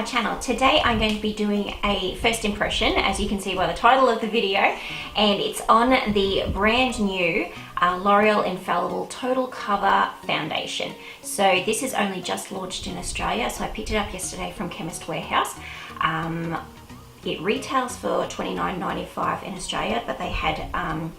my channel. Today I'm going to be doing a first impression, as you can see by the title of the video, and it's on the brand new L'Oreal Infallible Total Cover Foundation. So this is only just launched in Australia, so I picked it up yesterday from Chemist Warehouse. It retails for $29.95 in Australia, but they had a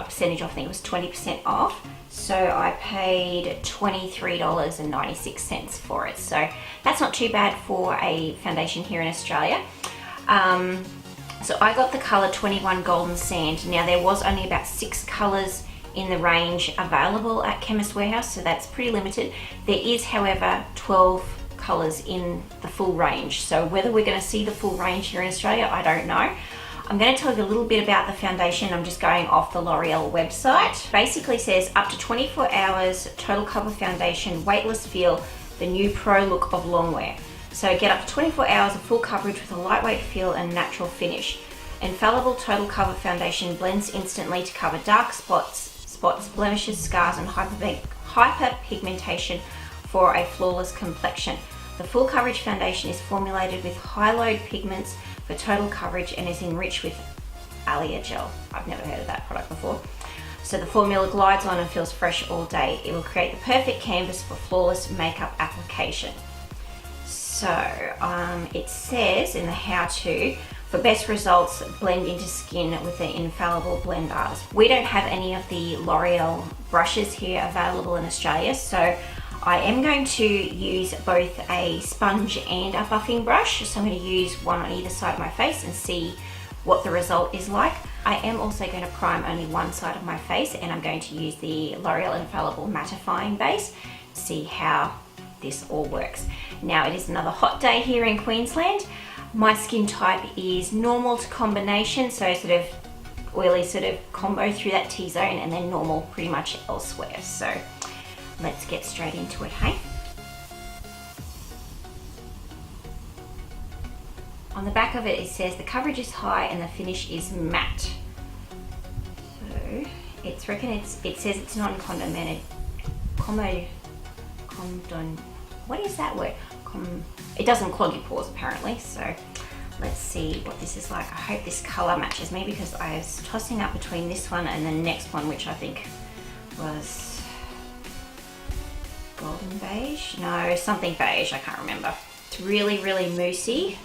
percentage off. I think it was 20% off. So I paid $23.96 for it. So that's not too bad for a foundation here in Australia. So I got the color 21 Golden Sand. Now there was only about 6 colors in the range available at Chemist Warehouse, so that's pretty limited. There is, however, 12 colors in the full range. So whether we're going to see the full range here in Australia, I don't know. I'm going to tell you a little bit about the foundation. I'm just going off the L'Oreal website. Basically says up to 24 hours total cover foundation, weightless feel, the new pro look of longwear. So get up to 24 hours of full coverage with a lightweight feel and natural finish. Infallible total cover foundation blends instantly to cover dark spots, blemishes, scars, and hyperpigmentation for a flawless complexion. The full coverage foundation is formulated with high load pigments for total coverage and is enriched with aloe gel. I've never heard of that product before. So the formula glides on and feels fresh all day. It will create the perfect canvas for flawless makeup application. So it says in the how-to, for best results, blend into skin with the Infallible blend bars. We don't have any of the L'Oreal brushes here available in Australia, so I am going to use both a sponge and a buffing brush. So I'm going to use one on either side of my face and see what the result is like. I am also going to prime only one side of my face, and I'm going to use the L'Oreal Infallible Mattifying base to see how this all works. Now it is another hot day here in Queensland. My skin type is normal to combination, so sort of oily sort of combo through that T-zone, and then normal pretty much elsewhere. So let's get straight into it, hey? On the back of it, it says the coverage is high and the finish is matte. So it says it's non-condiment. What is that word? It doesn't clog your pores apparently. So let's see what this is like. I hope this color matches me, because I was tossing up between this one and the next one, which I think was golden beige? No, something beige, I can't remember. It's really, really moussey.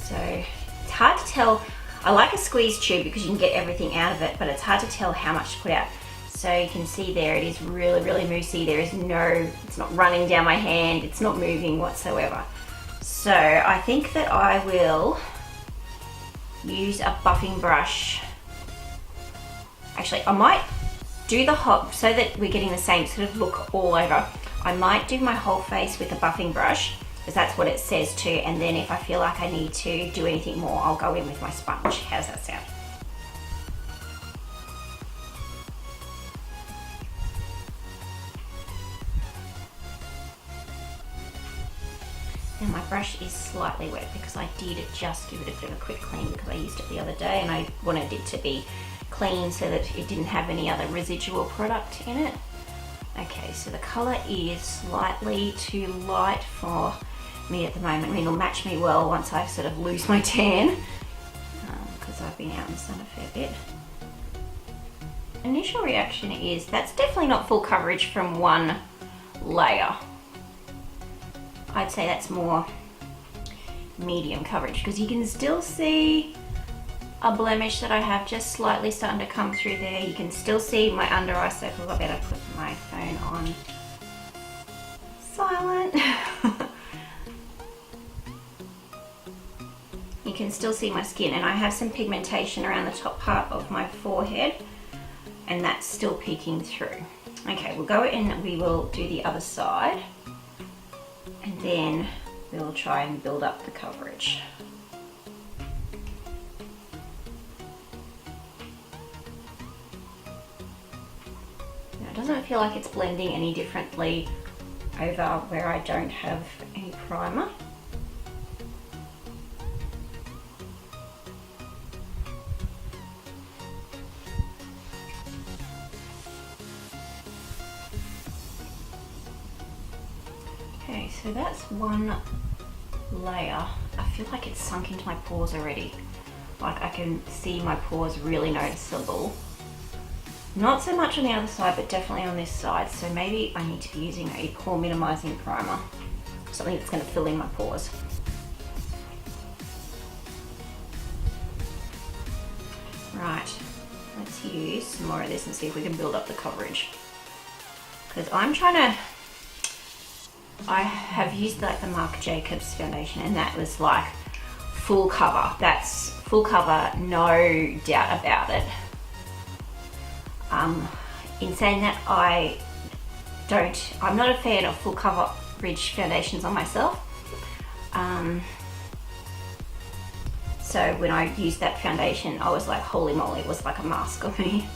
So it's hard to tell. I like a squeeze tube because you can get everything out of it, but it's hard to tell how much to put out. So you can see there, it is really, really moussey. There is it's not running down my hand. It's not moving whatsoever. So I think that I will use a buffing brush. Actually, I might do the hot, so that we're getting the same sort of look all over. I might do my whole face with a buffing brush, because that's what it says to, and then if I feel like I need to do anything more, I'll go in with my sponge. How's that sound? Now my brush is slightly wet because I did just give it a bit of a quick clean, because I used it the other day and I wanted it to be clean so that it didn't have any other residual product in it. Okay, so the color is slightly too light for me at the moment. I mean, it'll match me well once I sort of lose my tan, because I've been out in the sun a fair bit. Initial reaction is that's definitely not full coverage from one layer. I'd say that's more medium coverage, because you can still see a blemish that I have just slightly starting to come through there. You can still see my under eye circle. I better put my phone on silent. You can still see my skin, and I have some pigmentation around the top part of my forehead, and that's still peeking through. Okay, we'll go in and we will do the other side, and then we'll try and build up the coverage. Now, it doesn't feel like it's blending any differently over where I don't have any primer. Okay, so that's one layer, I feel like it's sunk into my pores already. Like I can see my pores really noticeable. Not so much on the other side, but definitely on this side. So maybe I need to be using a pore minimizing primer, something that's going to fill in my pores. Right, let's use some more of this and see if we can build up the coverage. Because I'm trying to, I have used like the Marc Jacobs foundation, and that was like full cover. That's full cover, no doubt about it. In saying that, I'm not a fan of full coverage foundations on myself. So when I used that foundation, I was like, holy moly, it was like a mask on me.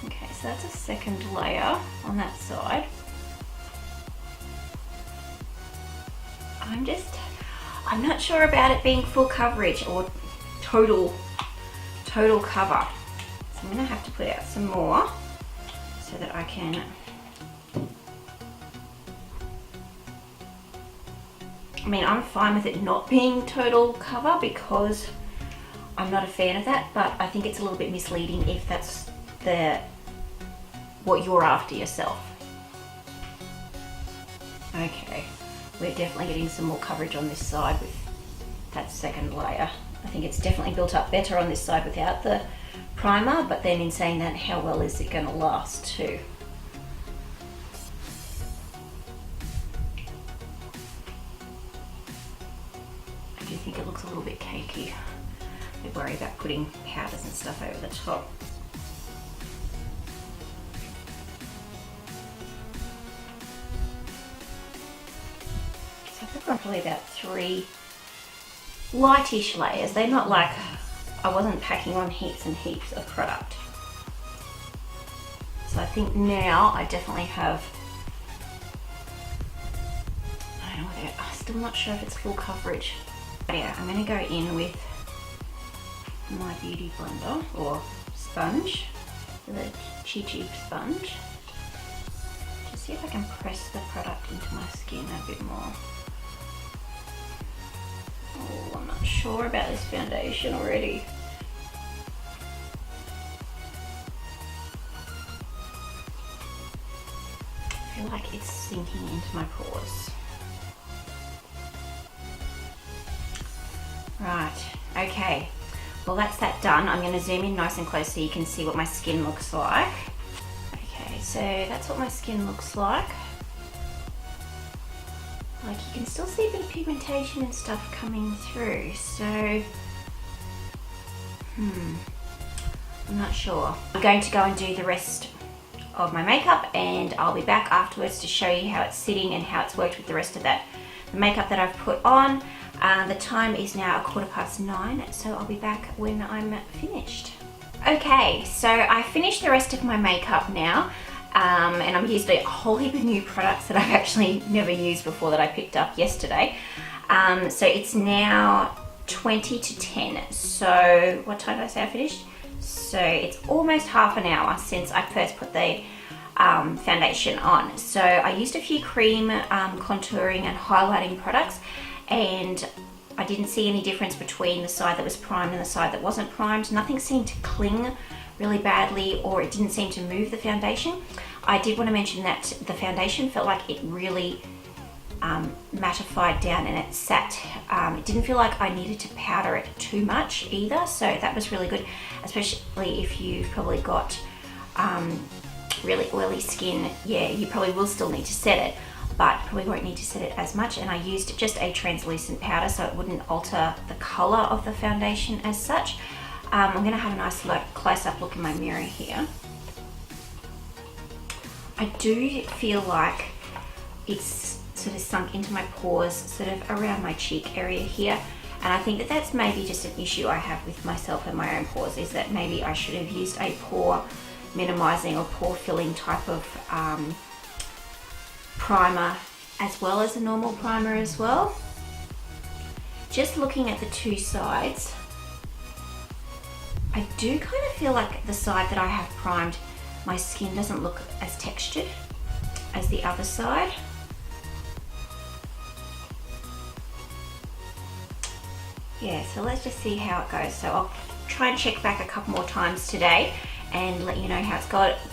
Okay, so that's a second layer on that side. I'm not sure about it being full coverage or total cover. So I'm gonna have to put out some more so that I can I'm fine with it not being total cover because I'm not a fan of that, but I think it's a little bit misleading if that's what you're after yourself. Okay, we're definitely getting some more coverage on this side with that second layer. I think it's definitely built up better on this side without the primer, but then in saying that, how well is it going to last too? I do think it looks a little bit cakey. I worry about putting powders and stuff over the top. So I think I'm probably about 3 lightish layers. They're not like, I wasn't packing on heaps and heaps of product. So I think now I definitely have, I don't know whether, I'm still not sure if it's full coverage. But yeah, I'm going to go in with my beauty blender or sponge, the Chi sponge, to see if I can press the product into my skin a bit more. Oh, I'm not sure about this foundation already. I feel like it's sinking into my pores. Right, okay. Well, that's that done. I'm going to zoom in nice and close so you can see what my skin looks like. Okay, so that's what my skin looks like. Like you can still see a bit of pigmentation and stuff coming through, so I'm not sure. I'm going to go and do the rest of my makeup, and I'll be back afterwards to show you how it's sitting and how it's worked with the rest of the makeup that I've put on. The time is now 9:15, so I'll be back when I'm finished. Okay, so I finished the rest of my makeup now. And I'm used a whole heap of new products that I've actually never used before that I picked up yesterday. So it's now 20 to 10. So what time did I say I finished? So it's almost half an hour since I first put the foundation on. So I used a few cream contouring and highlighting products, and I didn't see any difference between the side that was primed and the side that wasn't primed. Nothing seemed to cling really badly, or it didn't seem to move the foundation. I did want to mention that the foundation felt like it really mattified down and it sat. It didn't feel like I needed to powder it too much either, so that was really good, especially if you've probably got really oily skin. Yeah, you probably will still need to set it, but probably won't need to set it as much. And I used just a translucent powder so it wouldn't alter the color of the foundation as such. I'm going to have a nice close-up look in my mirror here. I do feel like it's sort of sunk into my pores, sort of around my cheek area here. And I think that that's maybe just an issue I have with myself and my own pores, is that maybe I should have used a pore minimizing or pore filling type of primer as well as a normal primer as well. Just looking at the two sides, I do kind of feel like the side that I have primed, my skin doesn't look as textured as the other side. yeah, so let's just see how it goes. So I'll try and check back a couple more times today and let you know how it's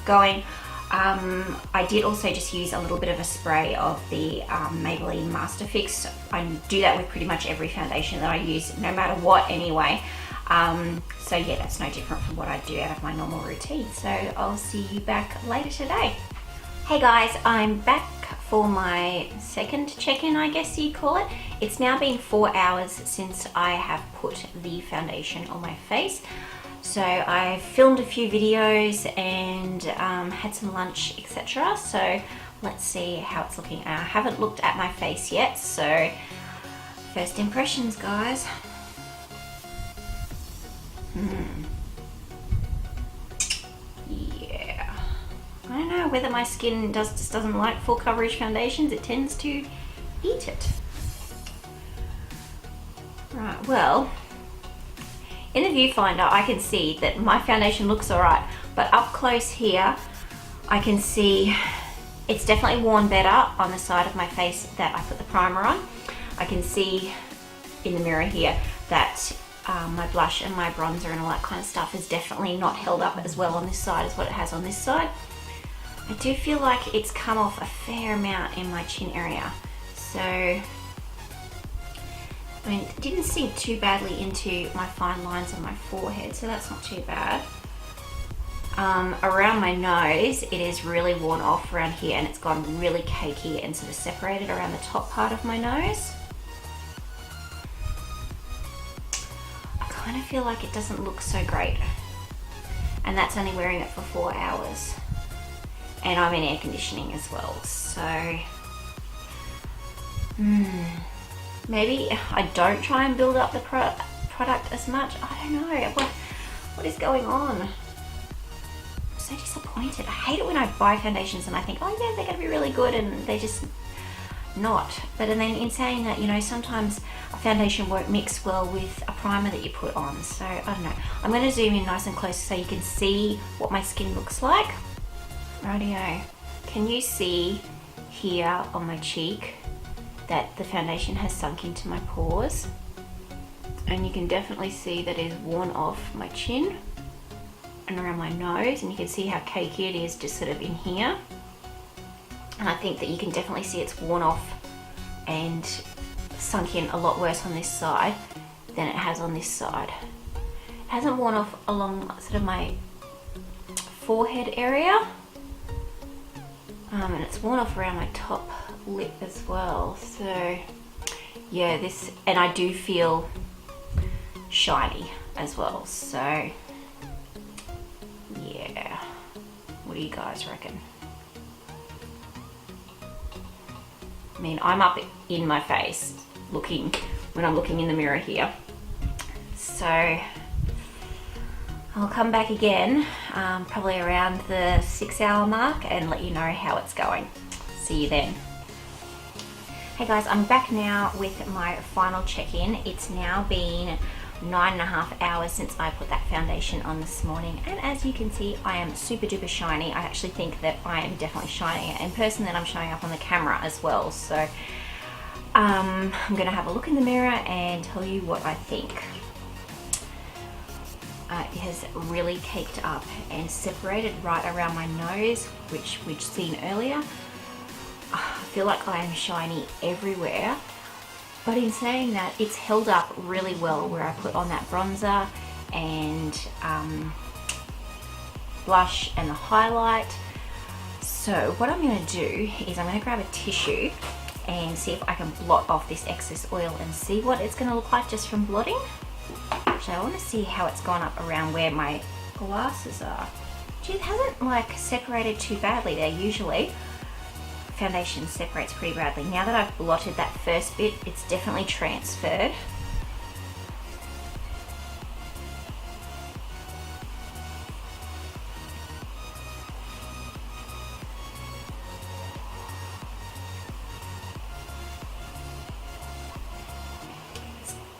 going. I did also just use a little bit of a spray of the Maybelline Master Fix. I do that with pretty much every foundation that I use, no matter what anyway. So yeah, that's no different from what I do out of my normal routine. So I'll see you back later today. Hey guys, I'm back for my second check-in, I guess you call it. It's now been 4 hours since I have put the foundation on my face. So I filmed a few videos and had some lunch, etc. So let's see how it's looking. I haven't looked at my face yet, so first impressions, guys. Yeah. I don't know whether my skin just doesn't like full coverage foundations. It tends to eat it. Right, well, in the viewfinder, I can see that my foundation looks alright, but up close here, I can see it's definitely worn better on the side of my face that I put the primer on. I can see in the mirror here that my blush and my bronzer and all that kind of stuff is definitely not held up as well on this side as what it has on this side. I do feel like it's come off a fair amount in my chin area. So, I mean, it didn't sink too badly into my fine lines on my forehead, so that's not too bad. Around my nose, it is really worn off around here and it's gone really cakey and sort of separated around the top part of my nose. I kind of feel like it doesn't look so great. And that's only wearing it for 4 hours. And I'm in air conditioning as well, so maybe I don't try and build up the product as much. I don't know. What is going on? I'm so disappointed. I hate it when I buy foundations and I think, oh yeah, they're going to be really good, and they're just not. But and then in saying that, you know, sometimes a foundation won't mix well with a primer that you put on. So I don't know. I'm going to zoom in nice and close so you can see what my skin looks like. Rightio. Can you see here on my cheek that the foundation has sunk into my pores? And you can definitely see that it is worn off my chin and around my nose, and you can see how cakey it is just sort of in here. And I think that you can definitely see it's worn off and sunk in a lot worse on this side than it has on this side. It hasn't worn off along sort of my forehead area. And it's worn off around my top lip as well. So yeah, this, and I do feel shiny as well. So yeah, what do you guys reckon? I mean, I'm up in my face looking, when I'm looking in the mirror here. So I'll come back again, probably around the 6 hour mark, and let you know how it's going. See you then. Hey guys, I'm back now with my final check-in. It's now been 9.5 hours since I put that foundation on this morning, and as you can see, I am super duper shiny. I actually think that I am definitely shining in person than I'm showing up on the camera as well. So I'm gonna have a look in the mirror and tell you what I think. It has really caked up and separated right around my nose, which we'd seen earlier. I feel like I am shiny everywhere, but in saying that, it's held up really well where I put on that bronzer and blush and the highlight. So what I'm going to do is I'm going to grab a tissue and see if I can blot off this excess oil and see what it's going to look like just from blotting. Actually, I want to see how it's gone up around where my glasses are. Gee, it hasn't like separated too badly there. Usually foundation separates pretty badly. Now that I've blotted that first bit, it's definitely transferred.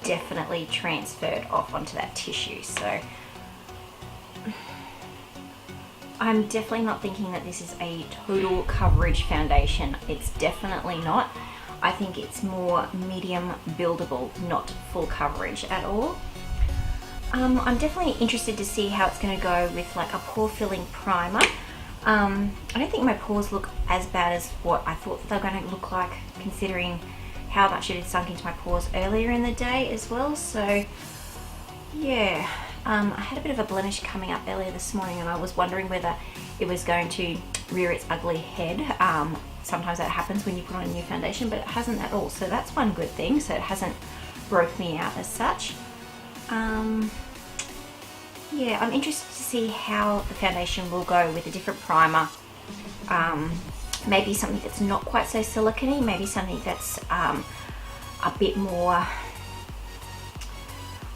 Definitely transferred off onto that tissue. So I'm definitely not thinking that this is a total coverage foundation. It's definitely not. I think it's more medium buildable, not full coverage at all. I'm definitely interested to see how it's going to go with like a pore filling primer. I don't think my pores look as bad as what I thought they were going to look like, considering how much it had sunk into my pores earlier in the day as well. So yeah, I had a bit of a blemish coming up earlier this morning, and I was wondering whether it was going to rear its ugly head. Sometimes that happens when you put on a new foundation, but it hasn't at all, so that's one good thing. So it hasn't broke me out as such. Yeah, I'm interested to see how the foundation will go with a different primer. Maybe something that's not quite so silicone-y, maybe something that's a bit more...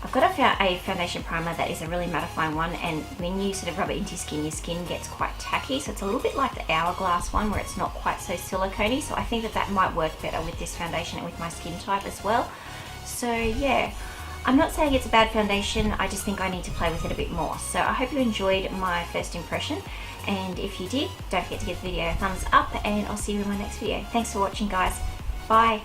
I've got a foundation primer that is a really mattifying one, and when you sort of rub it into your skin gets quite tacky, so it's a little bit like the Hourglass one where it's not quite so silicone-y, so I think that that might work better with this foundation and with my skin type as well. So yeah, I'm not saying it's a bad foundation, I just think I need to play with it a bit more. So I hope you enjoyed my first impression, and if you did, don't forget to give the video a thumbs up, and I'll see you in my next video. Thanks for watching, guys. Bye.